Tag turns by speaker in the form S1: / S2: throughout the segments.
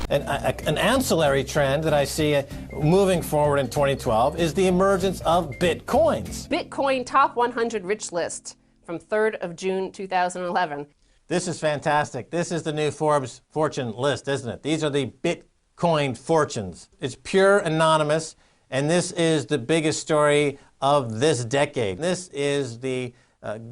S1: An ancillary trend that I see moving forward in 2012 is the emergence of Bitcoins.
S2: Bitcoin Top 100 Rich List from 3rd of June 2011.
S1: This is fantastic. This is the new Forbes fortune list, isn't it? These are the Bitcoin fortunes. It's pure anonymous, and this is the biggest story of this decade. This is the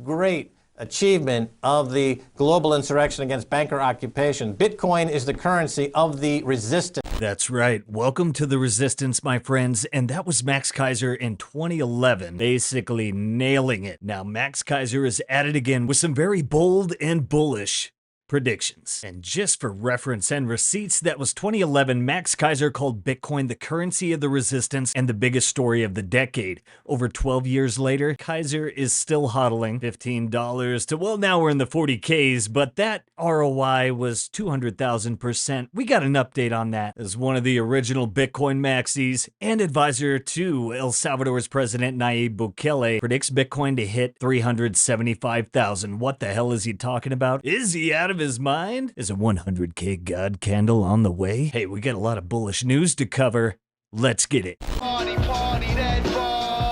S1: great achievement of the global insurrection against banker occupation. Bitcoin is the currency of the resistance.
S3: That's right. Welcome to the resistance, my friends. And that was Max Keiser in 2011, basically nailing it. Now, Max Keiser is at it again with some very bold and bullish predictions. And just for reference and receipts, that was 2011. Max Keiser called Bitcoin the currency of the resistance and the biggest story of the decade. Over 12 years later, Keiser is still hodling $15 to, well, now we're in the 40Ks, but that ROI was 200,000%. We got an update on that as one of the original Bitcoin maxis and advisor to El Salvador's president, Nayib Bukele, predicts Bitcoin to hit 375,000. What the hell is he talking about? Is he out of his mind? Is a 100K God candle on the way? Hey, we got a lot of bullish news to cover. Let's get it.
S4: Party, that party.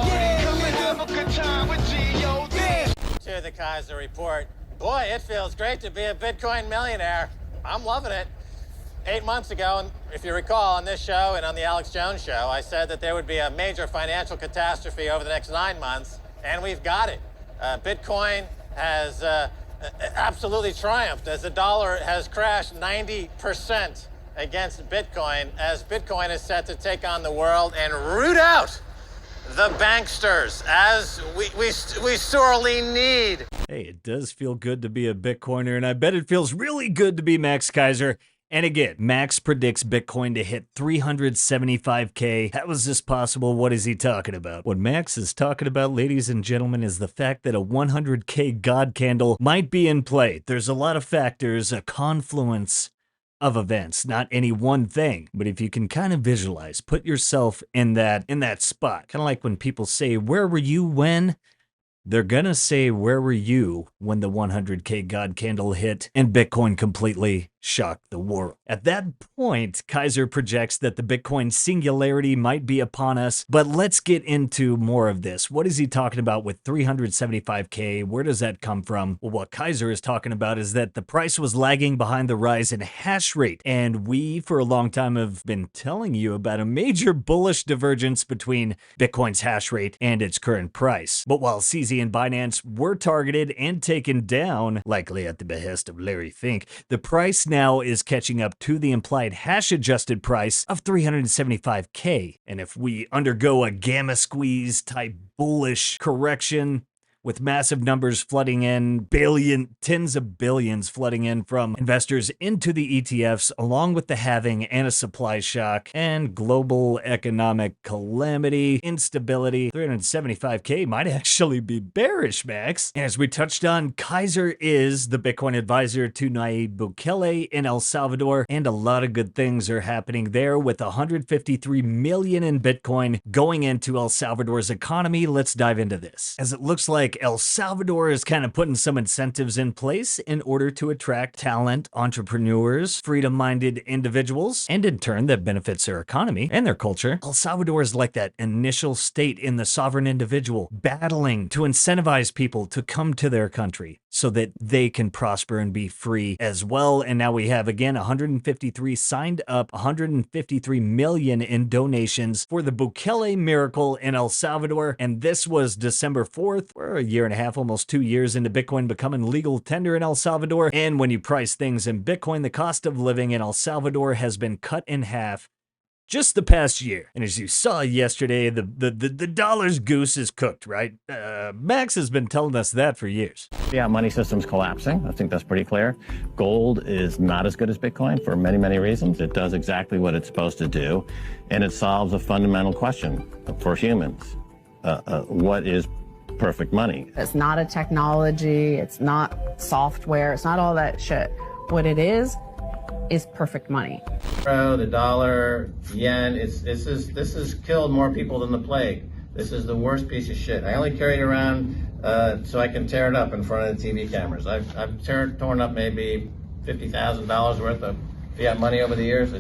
S4: Yeah, come and have a good time with G.O.D.
S1: To the Keiser report. Boy, it feels great to be a Bitcoin millionaire. I'm loving it. 8 months ago, and if you recall, on this show and on the Alex Jones show, I said that there would be a major financial catastrophe over the next 9 months, and we've got it. Bitcoin has absolutely triumphed as the dollar has crashed 90% against Bitcoin, as Bitcoin is set to take on the world and root out the banksters, as we sorely need.
S3: Hey, it does feel good to be a Bitcoiner, and I bet it feels really good to be Max Keiser. And again, Max predicts Bitcoin to hit 375K. How is this possible? What is he talking about? What Max is talking about, ladies and gentlemen, is the fact that a 100K God candle might be in play. There's a lot of factors, a confluence of events, not any one thing. But if you can kind of visualize, put yourself in that spot, kind of like when people say, "Where were you when?" They're gonna say, "Where were you when the 100K God candle hit and Bitcoin completely shocked the world?" At that point, Keiser projects that the Bitcoin singularity might be upon us, but let's get into more of this. What is he talking about with 375K? Where does that come from? Well, what Keiser is talking about is that the price was lagging behind the rise in hash rate, and we, for a long time, have been telling you about a major bullish divergence between Bitcoin's hash rate and its current price. But while CZ and Binance were targeted and taken down, likely at the behest of Larry Fink, the price now is catching up to the implied hash-adjusted price of 375K. And if we undergo a gamma squeeze type bullish correction, with massive numbers flooding in, tens of billions flooding in from investors into the ETFs, along with the halving and a supply shock and global economic calamity, instability, 375K might actually be bearish, Max. And as we touched on, Keiser is the Bitcoin advisor to Nayib Bukele in El Salvador, and a lot of good things are happening there with 153 million in Bitcoin going into El Salvador's economy. Let's dive into this. As it looks like El Salvador is kind of putting some incentives in place in order to attract talent, entrepreneurs, freedom-minded individuals, and in turn that benefits their economy and their culture. El Salvador is like that initial state in the sovereign individual, battling to incentivize people to come to their country so that they can prosper and be free as well. And now we have, again, 153 signed up, 153 million in donations for the Bukele miracle in El Salvador. And this was December 4th. We're a year and a half, almost 2 years into Bitcoin becoming legal tender in El Salvador. And when you price things in Bitcoin, the cost of living in El Salvador has been cut in half just the past year. And as you saw yesterday, the dollar's goose is cooked, right? Max has been telling us that for years.
S5: Yeah, money system's collapsing. I think that's pretty clear. Gold is not as good as Bitcoin for many, many reasons. It does exactly what it's supposed to do, and it solves a fundamental question for humans. What is perfect money?
S6: It's not a technology, it's not software, it's not all that shit. What it is perfect money.
S1: The dollar, yen, this has killed more people than the plague. This is the worst piece of shit. I only carry it around so I can tear it up in front of the TV cameras. I've torn up maybe $50,000 worth of
S5: fiat money over the years.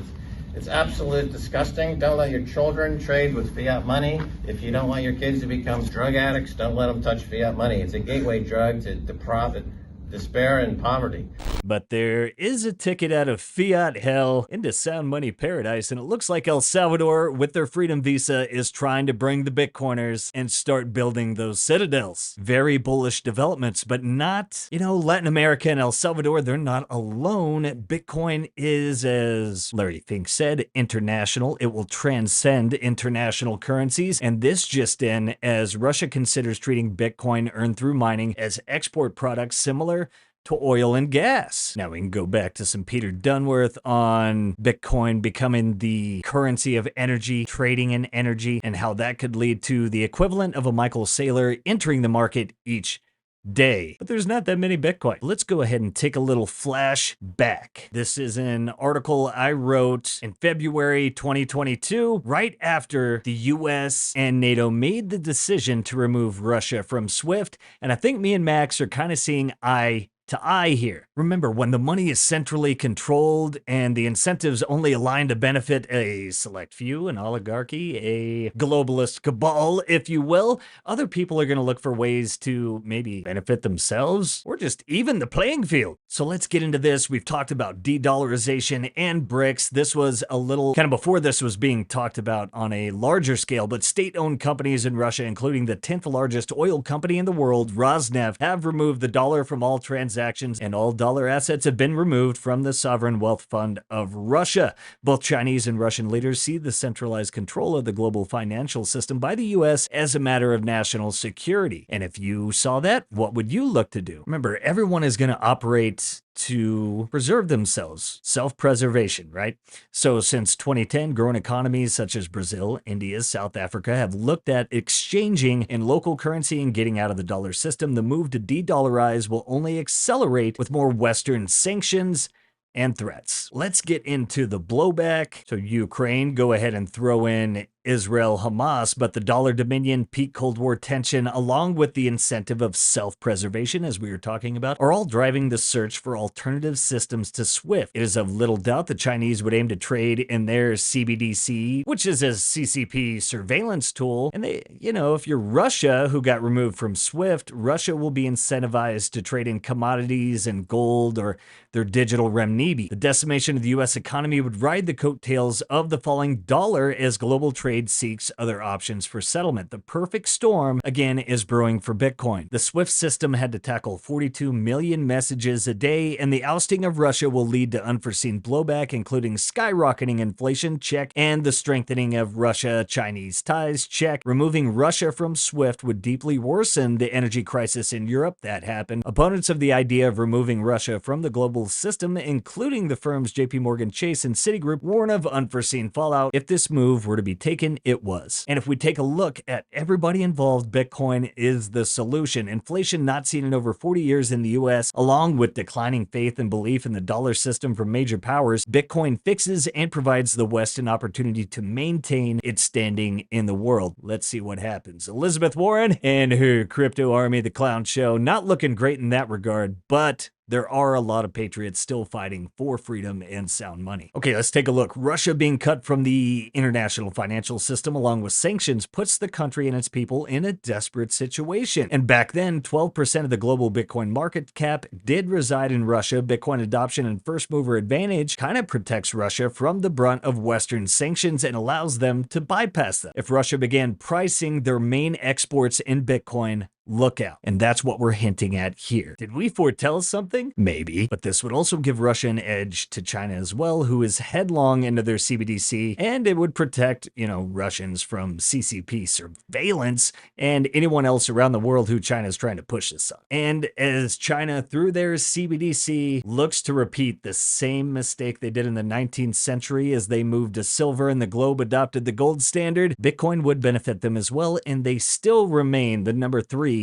S5: It's absolutely disgusting. Don't let your children trade with fiat money. If you don't want your kids to become drug addicts, don't let them touch fiat money. It's a gateway drug to despair and poverty.
S3: But there is a ticket out of fiat hell into sound money paradise, and it looks like El Salvador, with their freedom visa, is trying to bring the Bitcoiners and start building those citadels. Very bullish developments, but not, Latin America and El Salvador, they're not alone. Bitcoin is, as Larry Fink said, international. It will transcend international currencies, and this just in, as Russia considers treating Bitcoin earned through mining as export products similar to oil and gas. Now we can go back to some Peter Dunworth on Bitcoin becoming the currency of energy, trading in energy, and how that could lead to the equivalent of a Michael Saylor entering the market each day. But there's not that many Bitcoin. Let's go ahead and take a little flashback. This is an article I wrote in February 2022, right after the US and NATO made the decision to remove Russia from SWIFT. And I think me and Max are kind of seeing eye to eye here. Remember, when the money is centrally controlled and the incentives only align to benefit a select few, an oligarchy, a globalist cabal, if you will, other people are going to look for ways to maybe benefit themselves or just even the playing field. So let's get into this. We've talked about de-dollarization and BRICS. This was a little kind of before this was being talked about on a larger scale, but state-owned companies in Russia, including the 10th largest oil company in the world, Rosneft, have removed the dollar from all transactions, and all dollar assets have been removed from the sovereign wealth fund of Russia. Both Chinese and Russian leaders see the centralized control of the global financial system by the US as a matter of national security. And if you saw that, what would you look to do? Remember, everyone is going to operate to preserve themselves. Self-preservation, right? So since 2010, growing economies such as Brazil, India, South Africa have looked at exchanging in local currency and getting out of the dollar system. The move to de-dollarize will only accelerate with more Western sanctions and threats. Let's get into the blowback. So Ukraine, go ahead and throw in Israel, Hamas, but the dollar dominion, peak Cold War tension, along with the incentive of self-preservation, as we were talking about, are all driving the search for alternative systems to SWIFT. It is of little doubt the Chinese would aim to trade in their CBDC, which is a CCP surveillance tool. And they, if you're Russia, who got removed from SWIFT, Russia will be incentivized to trade in commodities and gold or their digital renminbi. The decimation of the U.S. economy would ride the coattails of the falling dollar as global trade seeks other options for settlement. The perfect storm, again, is brewing for Bitcoin. The SWIFT system had to tackle 42 million messages a day, and the ousting of Russia will lead to unforeseen blowback, including skyrocketing inflation, check, and the strengthening of Russia-Chinese ties, check. Removing Russia from SWIFT would deeply worsen the energy crisis in Europe. That happened. Opponents of the idea of removing Russia from the global system, including the firms JP Morgan Chase and Citigroup, warn of unforeseen fallout. If this move were to be taken, it was. And if we take a look at everybody involved, Bitcoin is the solution. Inflation not seen in over 40 years in the US, along with declining faith and belief in the dollar system from major powers, Bitcoin fixes and provides the West an opportunity to maintain its standing in the world. Let's see what happens. Elizabeth Warren and her crypto army, the clown show, not looking great in that regard, but there are a lot of patriots still fighting for freedom and sound money. Okay, let's take a look. Russia being cut from the international financial system along with sanctions puts the country and its people in a desperate situation. And back then, 12% of the global Bitcoin market cap did reside in Russia. Bitcoin adoption and first mover advantage kind of protects Russia from the brunt of Western sanctions and allows them to bypass them. If Russia began pricing their main exports in Bitcoin, look out. And that's what we're hinting at here. Did we foretell something? Maybe. But this would also give Russia an edge to China as well, who is headlong into their CBDC, and it would protect, Russians from CCP surveillance and anyone else around the world who China is trying to push this on. And as China, through their CBDC, looks to repeat the same mistake they did in the 19th century as they moved to silver and the globe adopted the gold standard, Bitcoin would benefit them as well, and they still remain the number 3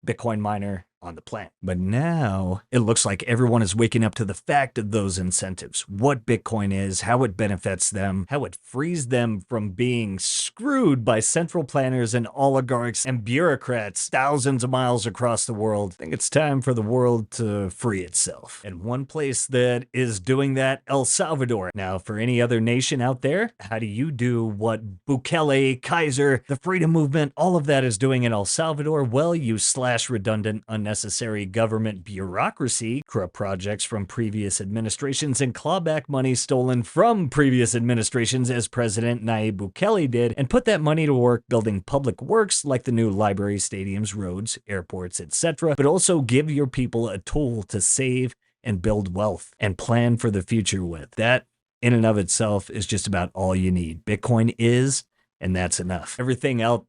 S3: Bitcoin miner on the planet. But now it looks like everyone is waking up to the fact of those incentives, what Bitcoin is, how it benefits them, how it frees them from being screwed by central planners and oligarchs and bureaucrats thousands of miles across the world. I think it's time for the world to free itself. And one place that is doing that, El Salvador. Now, for any other nation out there, how do you do what Bukele, Keiser, the freedom movement, all of that is doing in El Salvador? Well, you slash redundant, unnecessary government bureaucracy, corrupt projects from previous administrations, and claw back money stolen from previous administrations, as President Nayib Bukele did, and put that money to work building public works like the new libraries, stadiums, roads, airports, etc., but also give your people a tool to save and build wealth and plan for the future with. That, in and of itself, is just about all you need. Bitcoin is, and that's enough. Everything else,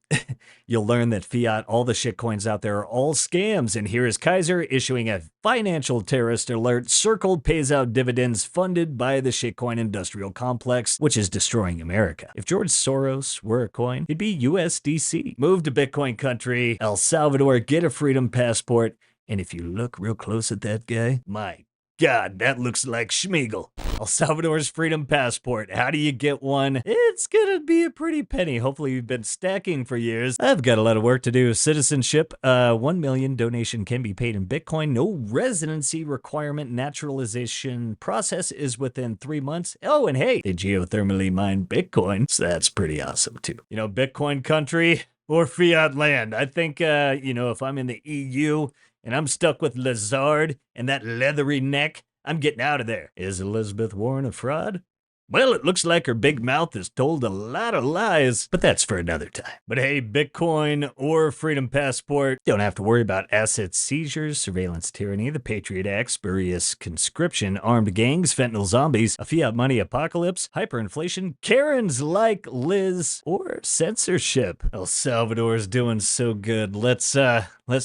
S3: you'll learn that fiat, all the shitcoins out there are all scams. And here is Keiser issuing a financial terrorist alert. Circle pays out dividends funded by the shitcoin industrial complex, which is destroying America. If George Soros were a coin, it'd be USDC. Move to Bitcoin country, El Salvador, get a freedom passport. And if you look real close at that guy, my God, that looks like Schmeagol. El Salvador's freedom passport. How do you get one? It's gonna be a pretty penny. Hopefully you've been stacking for years. I've got a lot of work to do. Citizenship, 1 million donation can be paid in Bitcoin. No residency requirement. Naturalization process is within 3 months. Oh, and hey, they geothermally mine Bitcoin. So that's pretty awesome too. You know, Bitcoin country or fiat land. I think, if I'm in the EU and I'm stuck with Lazard and that leathery neck, I'm getting out of there. Is Elizabeth Warren a fraud? Well, it looks like her big mouth has told a lot of lies, but that's for another time. But hey, Bitcoin or freedom passport, don't have to worry about asset seizures, surveillance tyranny, the Patriot Act, spurious conscription, armed gangs, fentanyl zombies, a fiat money apocalypse, hyperinflation, Karens like Liz, or censorship. El Salvador's doing so good. Let's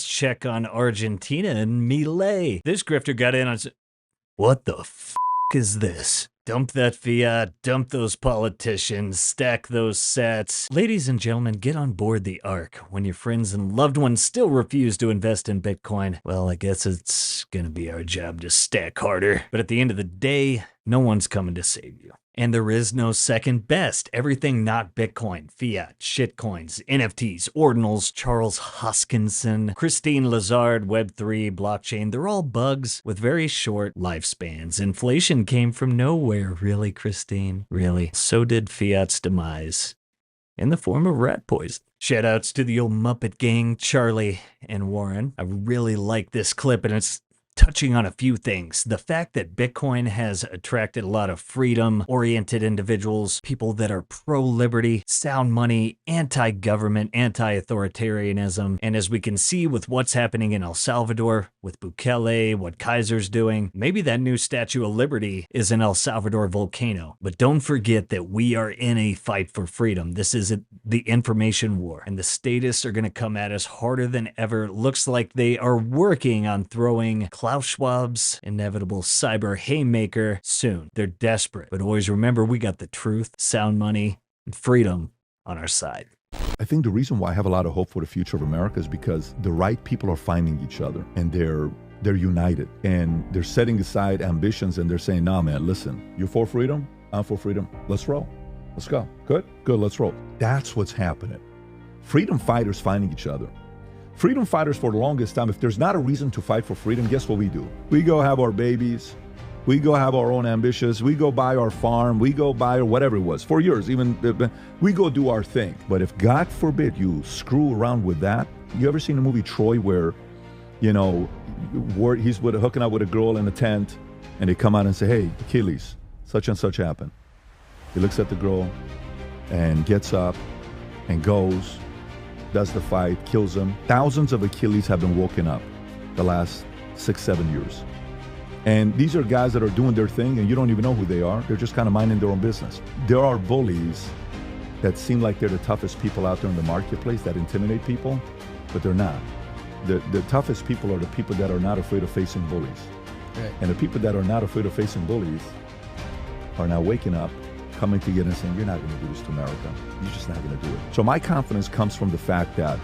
S3: check on Argentina and Milei. This grifter got in on... What the f*** is this? Dump that fiat, dump those politicians, stack those sats. Ladies and gentlemen, get on board the ark. When your friends and loved ones still refuse to invest in Bitcoin, well, I guess it's gonna be our job to stack harder. But at the end of the day, no one's coming to save you. And there is no second best. Everything not Bitcoin, fiat, shitcoins, NFTs, ordinals, Charles Hoskinson, Christine Lazard, Web3, blockchain, they're all bugs with very short lifespans. Inflation came from nowhere, really, Christine? Really? So did fiat's demise, in the form of rat poison. Shoutouts to the old Muppet gang, Charlie and Warren. I really like this clip, and it's touching on a few things. The fact that Bitcoin has attracted a lot of freedom-oriented individuals, people that are pro-liberty, sound money, anti-government, anti-authoritarianism. And as we can see with what's happening in El Salvador, with Bukele, what Keiser's doing, maybe that new Statue of Liberty is an El Salvador volcano. But don't forget that we are in a fight for freedom. This is the information war, and the statists are going to come at us harder than ever. Looks like they are working on throwing Klaus Schwab's inevitable cyber haymaker soon. They're desperate. But always remember, we got the truth, sound money, and freedom on our side.
S7: I think the reason why I have a lot of hope for the future of America is because the right people are finding each other, and they're united, and they're setting aside ambitions, and they're saying, nah, man, listen, you're for freedom, I'm for freedom, let's roll. Let's go. Good, let's roll. That's what's happening. Freedom fighters finding each other. Freedom fighters for the longest time, if there's not a reason to fight for freedom, guess what we do? We go have our babies. We go have our own ambitions. We go buy our farm. We go buy or whatever it was. For years, even we go do our thing. But if God forbid you screw around with that, you ever seen the movie Troy where, he's hooking up with a girl in a tent and they come out and say, hey, Achilles, such and such happened. He looks at the girl and gets up and goes, does the fight, kills him. Thousands of Achilles have been woken up the last 6-7 years. And these are guys that are doing their thing and you don't even know who they are. They're just kind of minding their own business. There are bullies that seem like they're the toughest people out there in the marketplace that intimidate people, but they're not. The toughest people are the people that are not afraid of facing bullies. Right. And the people that are not afraid of facing bullies are now waking up, coming together and saying, you're not going to do this to America. You're just not going to do it. So my confidence comes from the fact that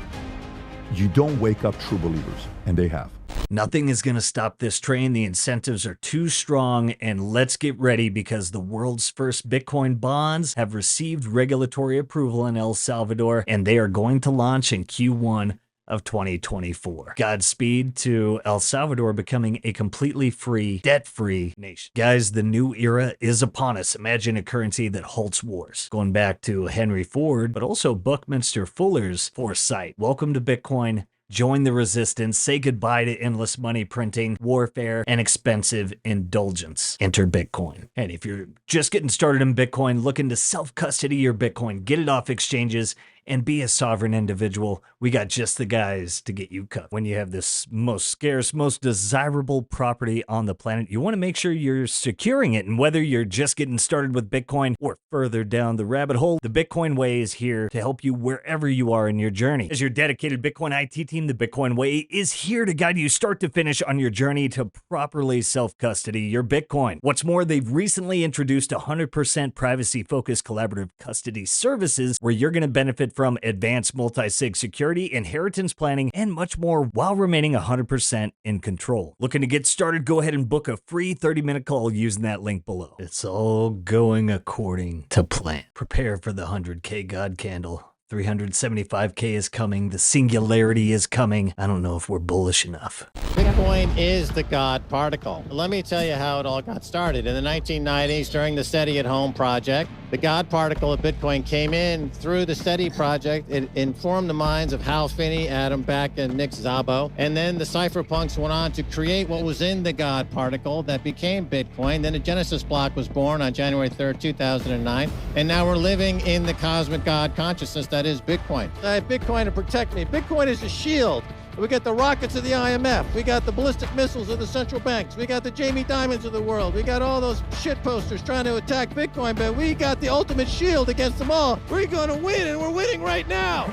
S7: you don't wake up true believers, and they have.
S3: Nothing is going to stop this train. The incentives are too strong, and let's get ready because the world's first Bitcoin bonds have received regulatory approval in El Salvador, and they are going to launch in Q1 of 2024. Godspeed to El Salvador becoming a completely free, debt-free nation. Guys, the new era is upon us. Imagine a currency that halts wars. Going back to Henry Ford, but also Buckminster Fuller's foresight. Welcome to Bitcoin. Join the resistance, say goodbye to endless money printing, warfare, and expensive indulgence. Enter Bitcoin. And if you're just getting started in Bitcoin, looking to self-custody your Bitcoin, get it off exchanges, and be a sovereign individual, we got just the guys to get you covered. When you have this most scarce, most desirable property on the planet, you want to make sure you're securing it. And whether you're just getting started with Bitcoin or further down the rabbit hole, the Bitcoin Way is here to help you wherever you are in your journey. As your dedicated Bitcoin IT team, the Bitcoin Way is here to guide you start to finish on your journey to properly self-custody your Bitcoin. What's more, they've recently introduced 100% privacy-focused collaborative custody services where you're going to benefit from advanced multi-sig security, inheritance planning, and much more while remaining 100% in control. Looking to get started? Go ahead and book a free 30-minute call using that link below. It's all going according to plan. Prepare for the 100K God candle. 375K is coming. The singularity is coming. I don't know if we're bullish enough.
S1: Bitcoin is the God particle. Let me tell you how it all got started. In the 1990s, during the SETI at Home project, the God particle of Bitcoin came in through the SETI project. It informed the minds of Hal Finney, Adam Back, and Nick Szabo. And then the cypherpunks went on to create what was in the God particle that became Bitcoin. Then the Genesis block was born on January 3rd, 2009. And now we're living in the cosmic God consciousness that is Bitcoin. I have Bitcoin to protect me. Bitcoin is a shield. We got the rockets of the IMF. We got the ballistic missiles of the central banks. We got the Jamie Dimons of the world. We got all those shit posters trying to attack Bitcoin, but we got the ultimate shield against them all. We're going to win, and we're winning right now.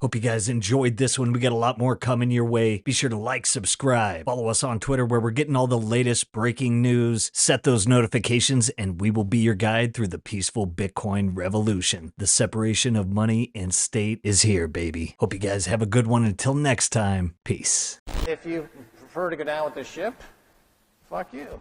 S3: Hope you guys enjoyed this one. We got a lot more coming your way. Be sure to like, subscribe, follow us on Twitter where we're getting all the latest breaking news. Set those notifications and we will be your guide through the peaceful Bitcoin revolution. The separation of money and state is here, baby. Hope you guys have a good one. Until next time, peace.
S1: If you prefer to go down with the ship, fuck you.